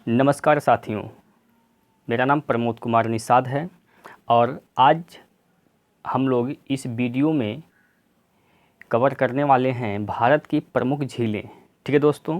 नमस्कार साथियों, मेरा नाम प्रमोद कुमार निषाद है और आज हम लोग इस वीडियो में कवर करने वाले हैं भारत की प्रमुख झीलें। ठीक है दोस्तों,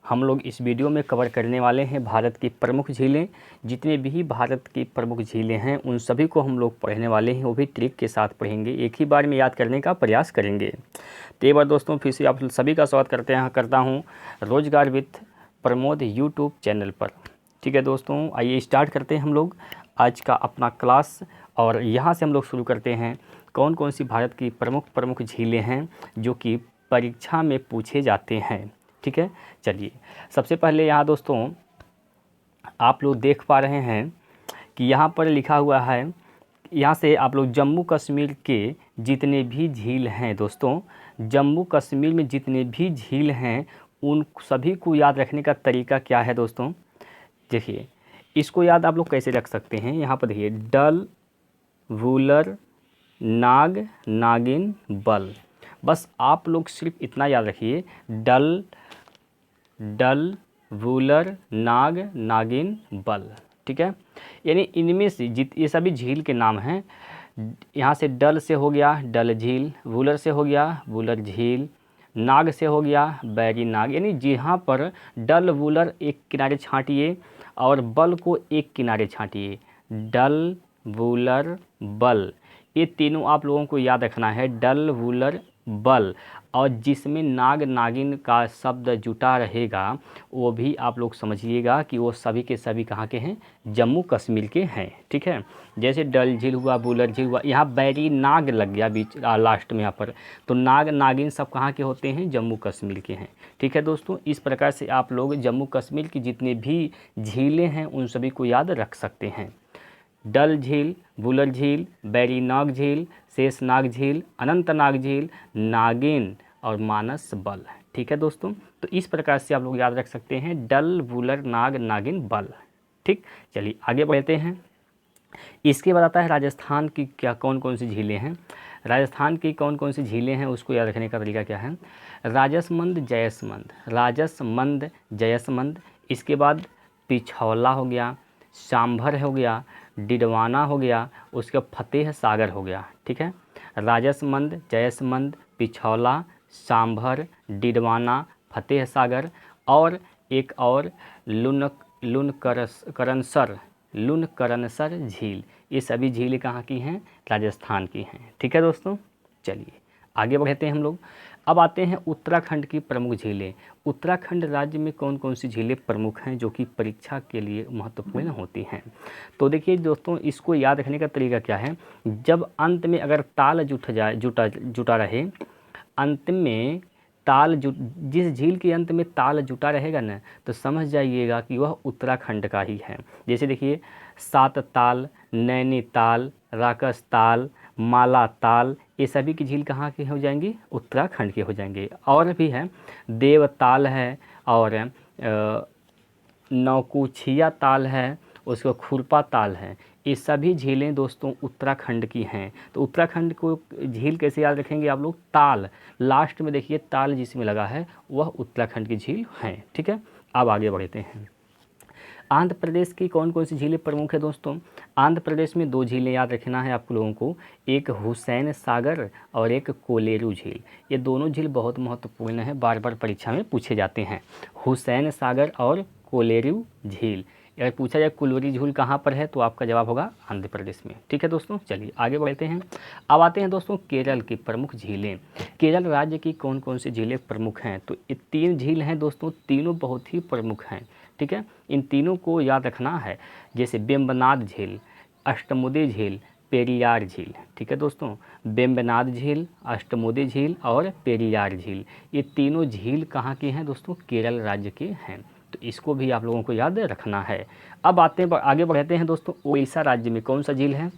हम लोग इस वीडियो में कवर करने वाले हैं भारत की प्रमुख झीलें। जितने भी भारत की प्रमुख झीलें हैं उन सभी को हम लोग पढ़ने वाले हैं, वो भी ट्रिक के साथ पढ़ेंगे, एक ही बार में याद करने का प्रयास करेंगे। तो एक बार दोस्तों फिर से आप सभी का स्वागत करता हूँ रोजगार विद प्रमोद यूट्यूब चैनल पर। ठीक है दोस्तों, आइए स्टार्ट करते हैं हम लोग आज का अपना क्लास। और यहाँ से हम लोग शुरू करते हैं कौन कौन सी भारत की प्रमुख झीलें हैं जो कि परीक्षा में पूछे जाते हैं। ठीक है, चलिए सबसे पहले यहाँ दोस्तों आप लोग देख पा रहे हैं कि यहाँ पर लिखा हुआ है, यहाँ से आप लोग जम्मू कश्मीर के जितने भी झील हैं दोस्तों, जम्मू कश्मीर में जितने भी झील हैं उन सभी को याद रखने का तरीका क्या है दोस्तों। देखिए इसको याद आप लोग कैसे रख सकते हैं, यहाँ पर देखिए डल, वूलर, नाग, नागिन, बल। बस आप लोग सिर्फ इतना याद रखिए, डल, वूलर, नाग, नागिन, बल। ठीक है, यानी इनमें से ये सभी झील के नाम हैं। यहाँ से डल से हो गया डल झील, वूलर से हो गया वूलर झील, नाग से हो गया बैरी नाग। यानी जहाँ पर डल वूलर एक किनारे छांटिए और बल को एक किनारे छांटिए, डल वूलर बल, ये तीनों आप लोगों को याद रखना है, डल वूलर बल। और जिसमें नाग नागिन का शब्द जुटा रहेगा वो भी आप लोग समझिएगा कि वो सभी के सभी कहाँ के हैं, जम्मू कश्मीर के हैं। ठीक है, जैसे डल झील हुआ, वूलर झील हुआ, यहाँ बैरी नाग लग गया बीच लास्ट में यहाँ पर, तो नाग नागिन सब कहाँ के होते हैं, जम्मू कश्मीर के हैं। ठीक है दोस्तों, इस प्रकार से आप लोग जम्मू कश्मीर की जितने भी झीलें हैं उन सभी को याद रख सकते हैं। डल झील, वूलर झील, बैरी नाग झील, शेषनाग झील, अनंतनाग झील, नागिन और मानस बल। ठीक है दोस्तों, तो इस प्रकार से आप लोग याद रख सकते हैं डल, वूलर, नाग, नागिन, बल। ठीक, चलिए आगे बढ़ते हैं। इसके बाद आता है राजस्थान की क्या कौन कौन सी झीलें हैं। राजस्थान की कौन कौन सी झीलें हैं उसको याद रखने का तरीका क्या है, राजसमंद, जयसमंद, राजसमंद, जयसमंद। इसके बाद पिछौला हो गया, सांभर हो गया, डिडवाना हो गया, उसके बाद फतेह सागर हो गया। ठीक है, राजसमंद, जयसमंद, पिछौला, सांभर, डिडवाना, फतेह सागर और एक और लुनकरनसर झील। ये सभी झीलें कहाँ की हैं, राजस्थान की हैं। ठीक है दोस्तों, चलिए आगे बढ़ते हैं हम लोग। अब आते हैं उत्तराखंड की प्रमुख झीलें। उत्तराखंड राज्य में कौन कौन सी झीलें प्रमुख हैं जो कि परीक्षा के लिए महत्वपूर्ण होती हैं। तो देखिए दोस्तों, इसको याद रखने का तरीका क्या है, जब अंत में अगर ताल जुटा रहे, अंत में ताल जिस झील के अंत में ताल जुटा रहेगा ना, तो समझ जाइएगा कि वह उत्तराखंड का ही है। जैसे देखिए सात ताल, नैनीताल, राकस ताल, माला ताल, ये सभी की झील कहाँ की हो जाएंगी, उत्तराखंड के हो जाएंगे। और भी है, देवताल है और नौकुछिया ताल है, उसको खुरपा ताल है। ये सभी झीलें दोस्तों उत्तराखंड की हैं। तो उत्तराखंड को झील कैसे याद रखेंगे आप लोग, ताल, लास्ट में देखिए ताल जिसमें लगा है वह उत्तराखंड की झील है। ठीक है, अब आगे बढ़ते हैं। आंध्र प्रदेश की कौन कौन सी झीलें प्रमुख है दोस्तों। आंध्र प्रदेश में दो झीलें याद रखना है आप लोगों को, एक हुसैन सागर और एक कोलेरू झील। ये दोनों झील बहुत महत्वपूर्ण है, बार बार परीक्षा में पूछे जाते हैं, हुसैन सागर और कोलेरू झील। अगर पूछा जाए कोलेरू झील कहाँ पर है तो आपका जवाब होगा आंध्र प्रदेश में। ठीक है दोस्तों, चलिए आगे बढ़ते हैं। अब आते हैं दोस्तों केरल की प्रमुख झीलें। केरल राज्य की कौन कौन सी झीलें प्रमुख हैं, तो ये तीन झील हैं दोस्तों, तीनों बहुत ही प्रमुख हैं। ठीक है, इन तीनों को याद रखना है, जैसे बेम्बनाद झील, अष्टमुदी झील, पेरियार झील। ठीक है दोस्तों, बेम्बनाद झील, अष्टमुदी झील और पेरियार झील, ये तीनों झील कहाँ की हैं दोस्तों, केरल राज्य के हैं। तो इसको भी आप लोगों को याद रखना है। अब आगे बढ़ते हैं दोस्तों, उड़ीसा राज्य में कौन सा झील है।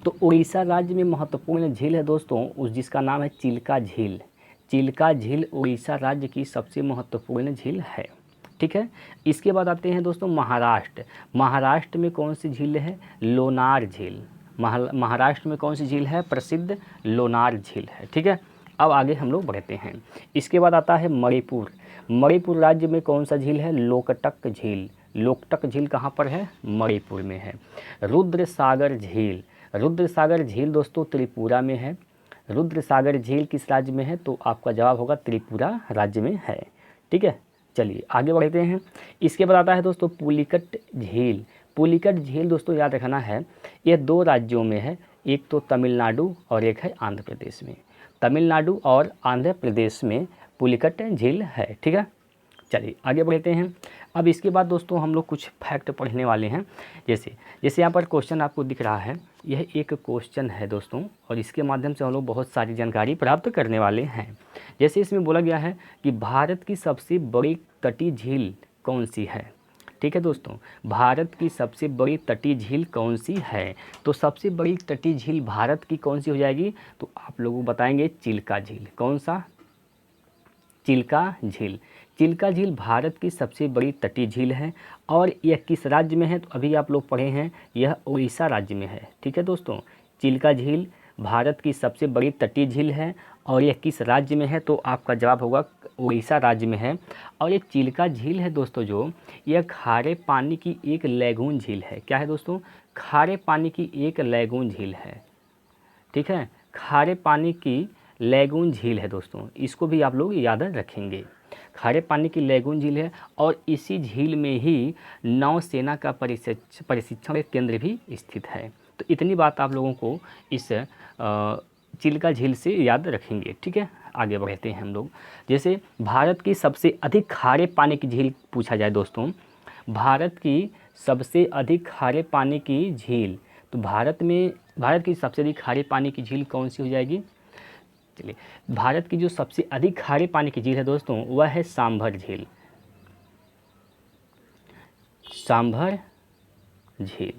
तो उड़ीसा राज्य में महत्वपूर्ण झील है दोस्तों जिसका नाम है चिल्का झील। चिल्का झील उड़ीसा राज्य की सबसे महत्वपूर्ण झील है। ठीक है, इसके बाद आते हैं दोस्तों महाराष्ट्र। महाराष्ट्र में कौन सी झील है, लोनार झील। महाराष्ट्र में कौन सी झील है, प्रसिद्ध लोनार झील है। ठीक है, अब आगे हम लोग बढ़ते हैं। इसके बाद आता है मणिपुर। मणिपुर राज्य में कौन सा झील है? लोकटक झील। लोकटक झील कहाँ पर है? मणिपुर में है। रुद्र सागर झील, रुद्र सागर झील दोस्तों त्रिपुरा में है। रुद्र सागर झील किस राज्य में है? तो आपका जवाब होगा त्रिपुरा राज्य में है। ठीक है, चलिए आगे बढ़ते हैं। इसके बाद आता है दोस्तों पुलिकट झील। पुलिकट झील दोस्तों याद रखना है, यह 2 राज्यों में है, एक तो तमिलनाडु और एक है आंध्र प्रदेश में। तमिलनाडु और आंध्र प्रदेश में पुलिकट झील है। ठीक है, चलिए आगे बढ़ते हैं। अब इसके बाद दोस्तों हम लोग कुछ फैक्ट पढ़ने वाले हैं। जैसे यहाँ पर क्वेश्चन आपको दिख रहा है, यह एक क्वेश्चन है दोस्तों, और इसके माध्यम से हम लोग बहुत सारी जानकारी प्राप्त करने वाले हैं। जैसे इसमें बोला गया है कि भारत की सबसे बड़ी तटीय झील कौन सी है। ठीक है दोस्तों, भारत की सबसे बड़ी तटीय झील कौन सी है? तो सबसे बड़ी तटीय झील भारत की कौन सी हो जाएगी? तो आप लोग बताएंगे चिल्का झील। कौन सा? चिल्का झील। चिल्का झील भारत की सबसे बड़ी तटीय झील है, और यह किस राज्य में है? तो अभी आप लोग पढ़े हैं, यह उड़ीसा राज्य में है। ठीक है दोस्तों, चिल्का झील भारत की सबसे बड़ी तटीय झील है, और यह किस राज्य में है? तो आपका जवाब होगा उड़ीसा राज्य में है। और ये चिल्का झील है दोस्तों, जो यह खारे पानी की एक लैगून झील है। क्या है दोस्तों? खारे पानी की एक लैगून झील है। ठीक है, खारे पानी की लैगून झील है दोस्तों, इसको भी आप लोग याद रखेंगे। खारे पानी की लैगून झील है, और इसी झील में ही नौसेना का प्रशिक्षण केंद्र भी स्थित है। तो इतनी बात आप लोगों को इस चिल्का झील से याद रखेंगे। ठीक है, आगे बढ़ते हैं हम लोग। जैसे भारत की सबसे अधिक खारे पानी की झील पूछा जाए दोस्तों, भारत की सबसे अधिक खारे पानी की झील, तो भारत की सबसे अधिक खारे पानी की झील कौन सी हो जाएगी? चलिए, भारत की जो सबसे अधिक खारे पानी की झील है दोस्तों, वह है सांभर झील। सांभर झील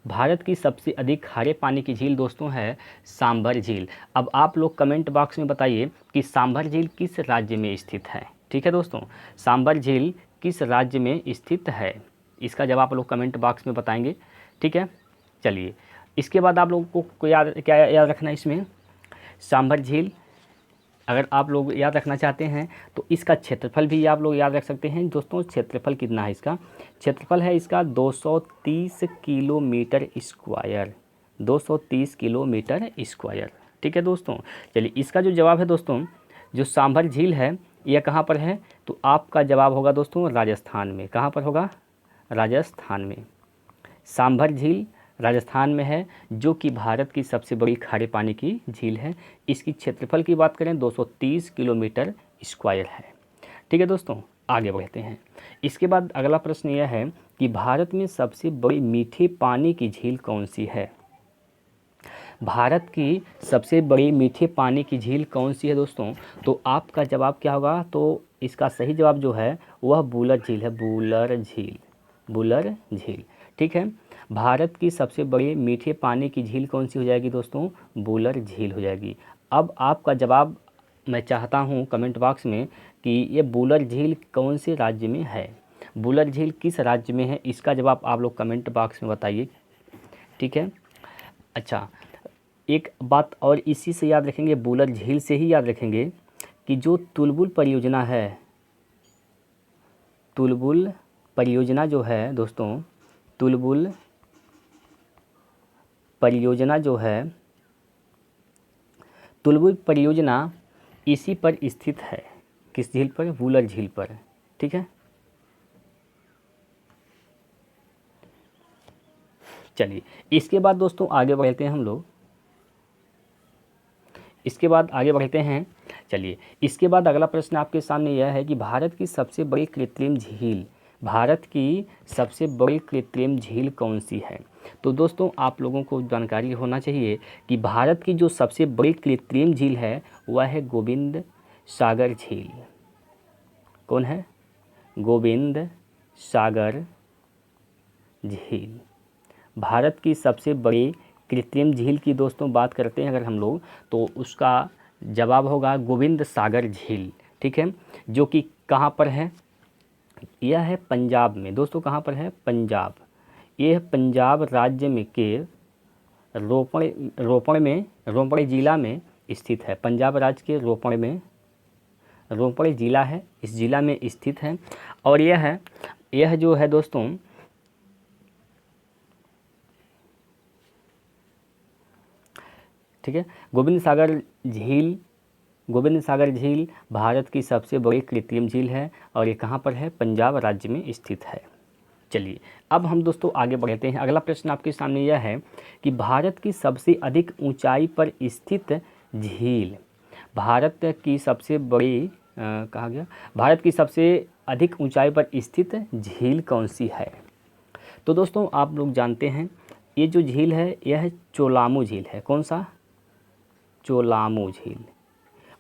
भारत की सबसे अधिक खारे पानी की झील दोस्तों है सांभर झील। अब आप लोग कमेंट बॉक्स में बताइए कि सांभर झील किस राज्य में स्थित है। ठीक है दोस्तों, सांभर झील किस राज्य में स्थित है, इसका जवाब आप लोग कमेंट बॉक्स में बताएंगे। ठीक है, चलिए इसके बाद आप लोगों को क्या याद रखना है इसमें? सांभर झील अगर आप लोग याद रखना चाहते हैं तो इसका क्षेत्रफल भी आप लोग याद रख सकते हैं दोस्तों। क्षेत्रफल कितना है इसका? क्षेत्रफल है इसका 230 किलोमीटर स्क्वायर। 230 kilometre square. ठीक है दोस्तों, चलिए इसका जो जवाब है दोस्तों, जो सांभर झील है यह कहाँ पर है? तो आपका जवाब होगा दोस्तों राजस्थान में। कहाँ पर होगा? राजस्थान में। सांभर झील राजस्थान में है, जो कि भारत की सबसे बड़ी खारे पानी की झील है। इसकी क्षेत्रफल की बात करें 230 किलोमीटर स्क्वायर है। ठीक है दोस्तों, आगे बढ़ते हैं। इसके बाद अगला प्रश्न यह है कि भारत में सबसे बड़ी मीठे पानी की झील कौन सी है? भारत की सबसे बड़ी मीठे पानी की झील कौन सी है दोस्तों? तो आपका जवाब क्या होगा? तो इसका सही जवाब जो है वह वुलर झील है। वुलर झील। वुलर झील। ठीक है, भारत की सबसे बड़ी मीठे पानी की झील कौन सी हो जाएगी दोस्तों? वुलर झील हो जाएगी। अब आपका जवाब मैं चाहता हूं कमेंट बॉक्स में कि ये वुलर झील कौन से राज्य में है। वुलर झील किस राज्य में है, इसका जवाब आप लोग कमेंट बॉक्स में बताइए। ठीक है, अच्छा एक बात और इसी से याद रखेंगे, वुलर झील से ही याद रखेंगे कि जो तुलबुल परियोजना है, तुलबुल परियोजना जो है दोस्तों, तुलबुल परियोजना जो है, तुलबुल परियोजना इसी पर स्थित है। किस झील पर? वुलर झील पर। ठीक है, चलिए इसके बाद दोस्तों आगे बढ़ते हैं हम लोग। इसके बाद आगे बढ़ते हैं। चलिए इसके बाद अगला प्रश्न आपके सामने यह है कि भारत की सबसे बड़ी कृत्रिम झील, भारत की सबसे बड़ी कृत्रिम झील कौन सी है? तो दोस्तों आप लोगों को जानकारी होना चाहिए कि भारत की जो सबसे बड़ी कृत्रिम झील है वह है गोविंद सागर झील। कौन है? गोविंद सागर झील। भारत की सबसे बड़ी कृत्रिम झील की दोस्तों बात करते हैं अगर हम लोग, तो उसका जवाब होगा गोविंद सागर झील। ठीक है, जो कि कहाँ पर है? यह है पंजाब में दोस्तों। कहाँ पर है? पंजाब। यह पंजाब राज्य में के रोपड़ जिला में स्थित है। पंजाब राज्य के रोपड़ में रोपड़ ज़िला है, इस ज़िला में स्थित है। और यह जो है दोस्तों ठीक है, गोविंद सागर झील भारत की सबसे बड़ी कृत्रिम झील है और ये कहाँ पर है? पंजाब राज्य में स्थित है। चलिए अब हम दोस्तों आगे बढ़ते हैं। अगला प्रश्न आपके सामने यह है कि भारत की सबसे अधिक ऊंचाई पर स्थित झील, भारत की सबसे बड़ी कहा गया भारत की सबसे अधिक ऊंचाई पर स्थित झील कौन सी है? तो दोस्तों आप लोग जानते हैं ये जो झील है यह चोलामू झील है। कौन सा? चोलामू झील।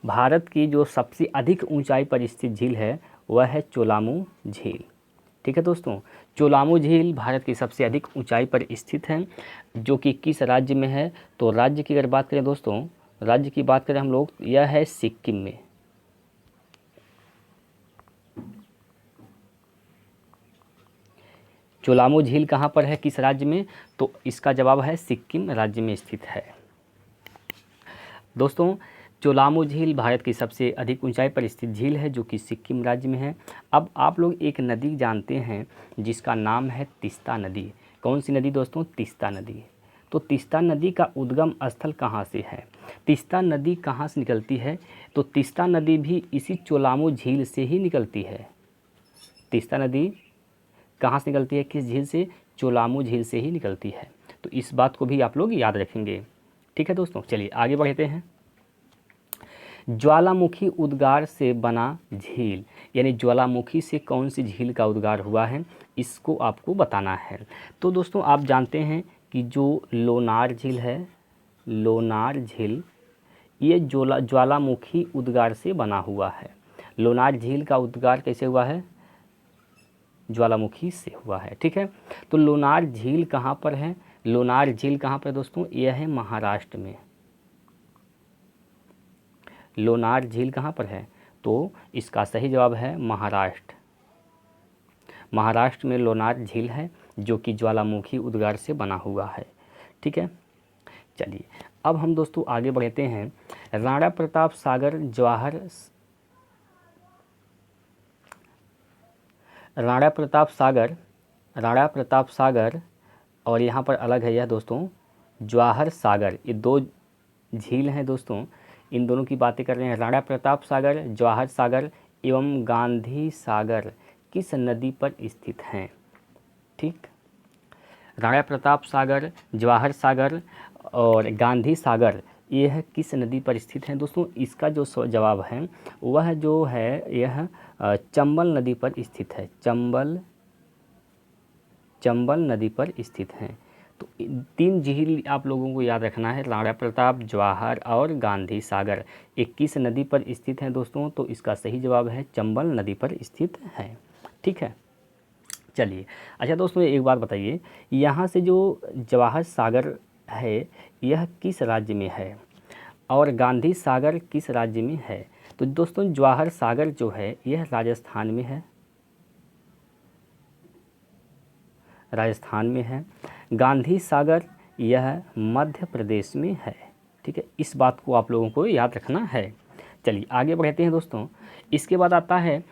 भारत की जो सबसे अधिक ऊंचाई पर स्थित झील है वह है चोलामू झील। ठीक है दोस्तों, चोलामू झील भारत की सबसे अधिक ऊंचाई पर स्थित है, जो कि किस राज्य में है? तो राज्य की अगर बात करें दोस्तों, राज्य की बात करें हम लोग, यह है सिक्किम में। चोलामू झील कहाँ पर है, किस राज्य में? तो इसका जवाब है सिक्किम राज्य में स्थित है। दोस्तों चोलामू झील भारत की सबसे अधिक ऊंचाई पर स्थित झील है, जो कि सिक्किम राज्य में है। अब आप लोग एक नदी जानते हैं जिसका नाम है तीस्ता नदी। कौन सी नदी दोस्तों? तीस्ता नदी। तो तीस्ता नदी का उद्गम स्थल कहाँ से है? तीस्ता नदी कहाँ से निकलती है? तो तीस्ता नदी भी इसी चोलामू झील से ही निकलती है। तीस्ता नदी कहाँ से निकलती है, किस झील से? चोलामू झील से ही निकलती है। तो इस बात को भी आप लोग याद रखेंगे। ठीक है दोस्तों, चलिए आगे बढ़ते हैं। ज्वालामुखी उद्गार से बना झील, यानी ज्वालामुखी से कौन सी झील का उद्गार हुआ है, इसको आपको बताना है। तो दोस्तों आप जानते हैं कि जो लोनार झील है, लोनार झील ये ज्वालामुखी उद्गार से बना हुआ है। लोनार झील का उद्गार कैसे हुआ है? ज्वालामुखी से हुआ है। ठीक है, तो लोनार झील कहाँ पर है? लोनार झील कहाँ पर दोस्तों? यह है महाराष्ट्र में। लोनार झील कहाँ पर है? तो इसका सही जवाब है महाराष्ट्र। महाराष्ट्र में लोनार झील है, जो कि ज्वालामुखी उद्गार से बना हुआ है। ठीक है, चलिए अब हम दोस्तों आगे बढ़ते हैं। राणा प्रताप सागर राणा प्रताप सागर और यहाँ पर अलग है यह दोस्तों जवाहर सागर, ये दो झील हैं दोस्तों। इन दोनों की बातें कर रहे हैं। राणा प्रताप सागर, जवाहर सागर एवं गांधी सागर किस नदी पर स्थित हैं? ठीक, राणा प्रताप सागर, जवाहर सागर और गांधी सागर यह किस नदी पर स्थित हैं दोस्तों? इसका जो जवाब है वह जो है यह चंबल नदी पर स्थित है। चंबल नदी पर स्थित हैं। तो तीन झील आप लोगों को याद रखना है, राणा प्रताप, जवाहर और गांधी सागर। ये किस नदी पर स्थित हैं दोस्तों? तो इसका सही जवाब है चंबल नदी पर स्थित है। ठीक है, चलिए अच्छा दोस्तों एक बात बताइए, यहाँ से जो जवाहर सागर है यह किस राज्य में है और गांधी सागर किस राज्य में है? तो दोस्तों जवाहर सागर जो है यह राजस्थान में है, राजस्थान में है। गांधी सागर यह मध्य प्रदेश में है। ठीक है, इस बात को आप लोगों को याद रखना है। चलिए आगे बढ़ते हैं दोस्तों। इसके बाद आता है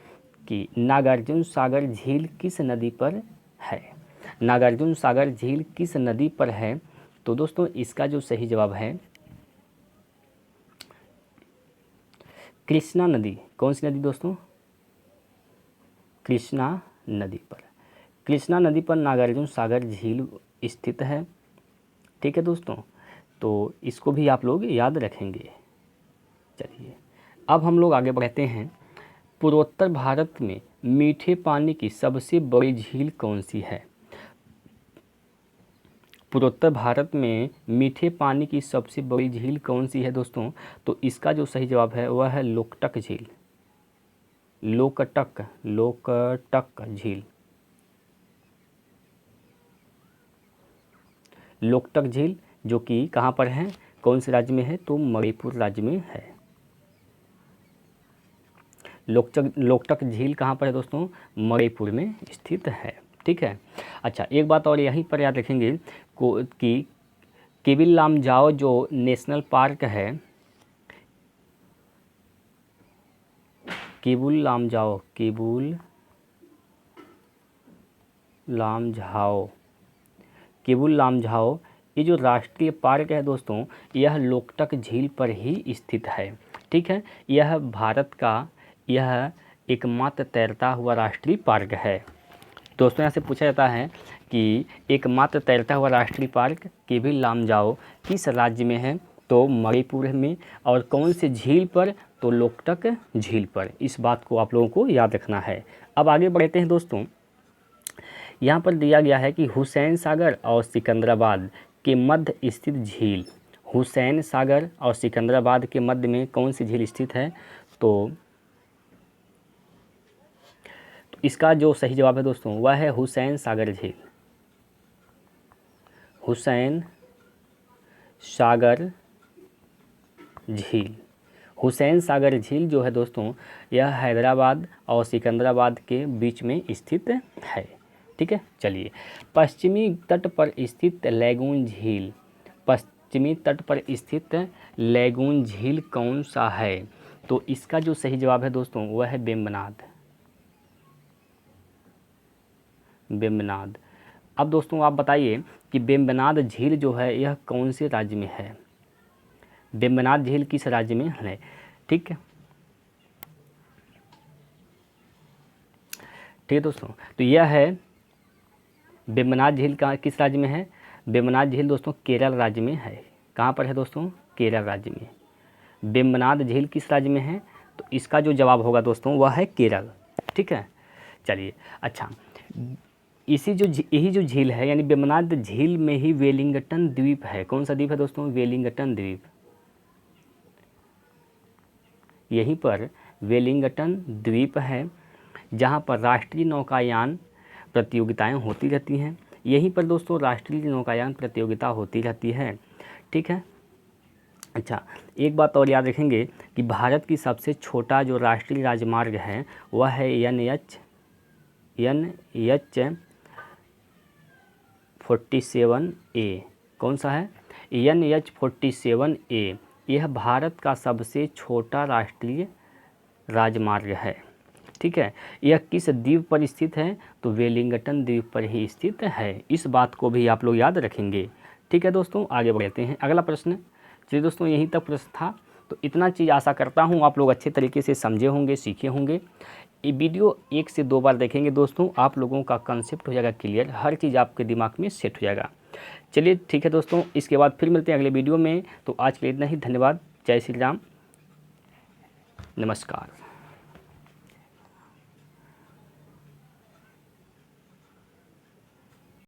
कि नागार्जुन सागर झील किस नदी पर है? नागार्जुन सागर झील किस नदी पर है? तो दोस्तों इसका जो सही जवाब है कृष्णा नदी। कौन सी नदी दोस्तों? कृष्णा नदी पर। कृष्णा नदी पर नागार्जुन सागर झील स्थित है। ठीक है दोस्तों, तो इसको भी आप लोग याद रखेंगे। चलिए अब हम लोग आगे बढ़ते हैं। पूर्वोत्तर भारत में मीठे पानी की सबसे बड़ी झील कौन सी है? पूर्वोत्तर भारत में मीठे पानी की सबसे बड़ी झील कौन सी है दोस्तों? तो इसका जो सही जवाब है वह है लोकटक झील। लोकटक झील। लोकटक झील जो कि कहाँ पर है, कौन से राज्य में है? तो मणिपुर राज्य में है। लोकटक झील कहाँ पर है दोस्तों? मणिपुर में स्थित है। ठीक है, अच्छा एक बात और यहीं पर याद रखेंगे कि केबिल लामजाओ जो नेशनल पार्क है, केबुल लामजाओ, केबुल लामझाओ, केबुल लामझाओ ये जो राष्ट्रीय पार्क है दोस्तों, यह लोकटक झील पर ही स्थित है। ठीक है, यह भारत का यह एकमात्र तैरता हुआ राष्ट्रीय पार्क है। दोस्तों यहाँ से पूछा जाता है कि एकमात्र तैरता हुआ राष्ट्रीय पार्क केबुल लामजाओ किस राज्य में है, तो मणिपुर में। और कौन से झील पर, तो लोकटक झील पर। इस बात को आप लोगों को याद रखना है। अब आगे बढ़ते हैं दोस्तों। यहाँ पर दिया गया है कि हुसैन सागर और सिकंदराबाद के मध्य स्थित झील, हुसैन सागर और सिकंदराबाद के मध्य में कौन सी झील स्थित है, तो इसका जो सही जवाब है दोस्तों वह है हुसैन सागर झील। हुसैन सागर झील, हुसैन सागर झील जो है दोस्तों यह हैदराबाद और सिकंदराबाद के बीच में स्थित है। ठीक है, चलिए पश्चिमी तट पर स्थित लैगून झील, पश्चिमी तट पर स्थित लैगून झील कौन सा है, तो इसका जो सही जवाब है दोस्तों वह है वेम्बनाड, वेम्बनाड। अब दोस्तों आप बताइए कि वेम्बनाड झील जो है यह कौन से राज्य में है, वेम्बनाड झील किस राज्य में है। ठीक है, ठीक है दोस्तों, तो यह है वेम्बनाड झील का किस राज्य में है, वेम्बनाड झील दोस्तों केरल राज्य में है। कहाँ पर है दोस्तों, केरल राज्य में। वेम्बनाड झील किस राज्य में है, तो इसका जो जवाब होगा दोस्तों वह है केरल। ठीक है, चलिए अच्छा, यही जो झील है यानी वेम्बनाड झील में ही वेलिंगटन द्वीप है। कौन सा द्वीप है दोस्तों, वेलिंगटन द्वीप। यहीं पर वेलिंगटन द्वीप है जहाँ पर राष्ट्रीय नौकायान प्रतियोगिताएं होती रहती हैं। यहीं पर दोस्तों राष्ट्रीय नौकायान प्रतियोगिता होती रहती है। ठीक है, अच्छा एक बात और याद रखेंगे कि भारत की सबसे छोटा जो राष्ट्रीय राजमार्ग है वह है NH47A। कौन सा है, NH47A। यह भारत का सबसे छोटा राष्ट्रीय राजमार्ग है। ठीक है, यह किस द्वीप पर स्थित है, तो वेलिंगटन द्वीप पर ही स्थित है। इस बात को भी आप लोग याद रखेंगे। ठीक है दोस्तों, आगे बढ़ते हैं अगला प्रश्न। चलिए दोस्तों यहीं तक प्रश्न था, तो इतना चीज़ आशा करता हूँ आप लोग अच्छे तरीके से समझे होंगे, सीखे होंगे। ये वीडियो 1 से 2 बार देखेंगे दोस्तों, आप लोगों का कंसेप्ट हो जाएगा क्लियर, हर चीज़ आपके दिमाग में सेट हो जाएगा। चलिए ठीक है दोस्तों, इसके बाद फिर मिलते हैं अगले वीडियो में। तो आज के लिए इतना ही, धन्यवाद, जय श्री राम, नमस्कार।